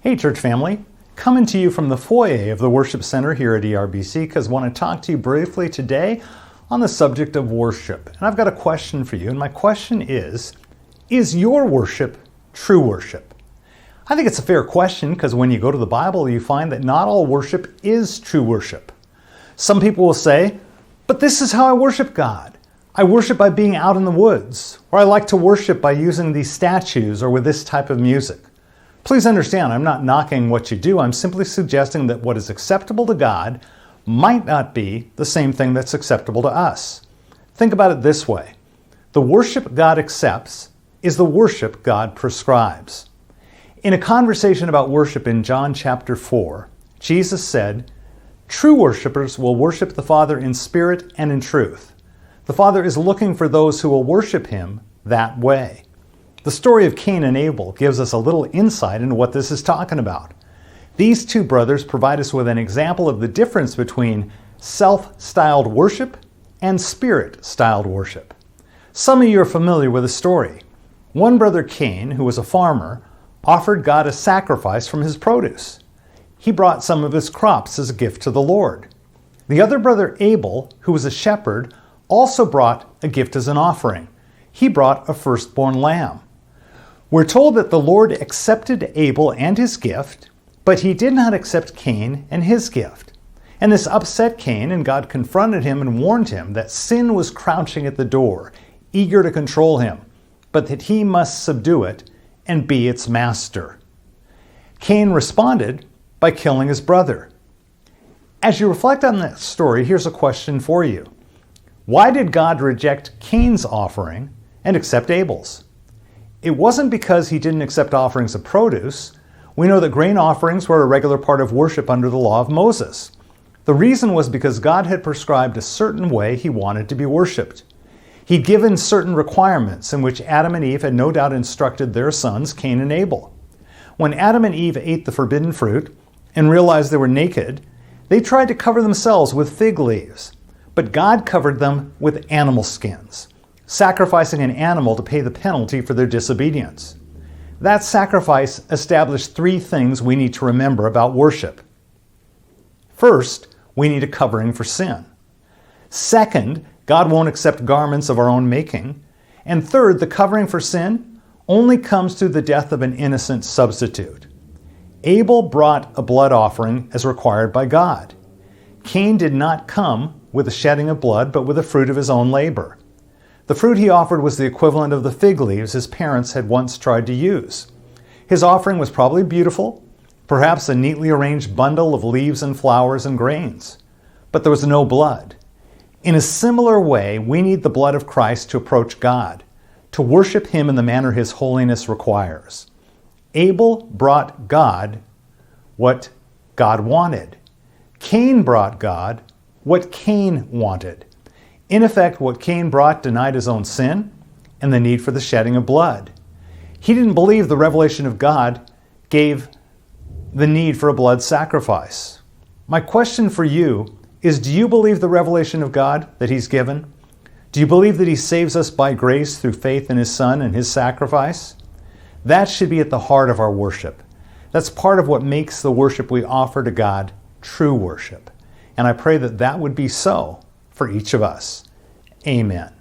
Hey church family, coming to you from the foyer of the Worship Center here at ERBC because I want to talk to you briefly today on the subject of worship. And I've got a question for you, and my question is your worship true worship? I think it's a fair question because when you go to the Bible, you find that not all worship is true worship. Some people will say, but this is how I worship God. I worship by being out in the woods, or I like to worship by using these statues or with this type of music. Please understand, I'm not knocking what you do. I'm simply suggesting that what is acceptable to God might not be the same thing that's acceptable to us. Think about it this way. The worship God accepts is the worship God prescribes. In a conversation about worship in John chapter 4, Jesus said, "True worshipers will worship the Father in spirit and in truth. The Father is looking for those who will worship Him that way." The story of Cain and Abel gives us a little insight into what this is talking about. These two brothers provide us with an example of the difference between self-styled worship and spirit-styled worship. Some of you are familiar with the story. One brother, Cain, who was a farmer, offered God a sacrifice from his produce. He brought some of his crops as a gift to the Lord. The other brother, Abel, who was a shepherd, also brought a gift as an offering. He brought a firstborn lamb. We're told that the Lord accepted Abel and his gift, but He did not accept Cain and his gift. And this upset Cain, and God confronted him and warned him that sin was crouching at the door, eager to control him, but that he must subdue it and be its master. Cain responded by killing his brother. As you reflect on that story, here's a question for you. Why did God reject Cain's offering and accept Abel's? It wasn't because He didn't accept offerings of produce. We know that grain offerings were a regular part of worship under the law of Moses. The reason was because God had prescribed a certain way He wanted to be worshiped. He'd given certain requirements in which Adam and Eve had no doubt instructed their sons, Cain and Abel. When Adam and Eve ate the forbidden fruit and realized they were naked, they tried to cover themselves with fig leaves, but God covered them with animal skins, sacrificing an animal to pay the penalty for their disobedience. That sacrifice established three things we need to remember about worship. First, we need a covering for sin. Second, God won't accept garments of our own making. And third, the covering for sin only comes through the death of an innocent substitute. Abel brought a blood offering as required by God. Cain did not come with the shedding of blood, but with the fruit of his own labor. The fruit he offered was the equivalent of the fig leaves his parents had once tried to use. His offering was probably beautiful, perhaps a neatly arranged bundle of leaves and flowers and grains. But there was no blood. In a similar way, we need the blood of Christ to approach God, to worship Him in the manner His holiness requires. Abel brought God what God wanted. Cain brought God what Cain wanted. In effect, what Cain brought denied his own sin and the need for the shedding of blood. He didn't believe the revelation of God gave the need for a blood sacrifice. My question for you is, do you believe the revelation of God that He's given? Do you believe that He saves us by grace through faith in His Son and His sacrifice? That should be at the heart of our worship. That's part of what makes the worship we offer to God true worship. And I pray that that would be so for each of us. Amen.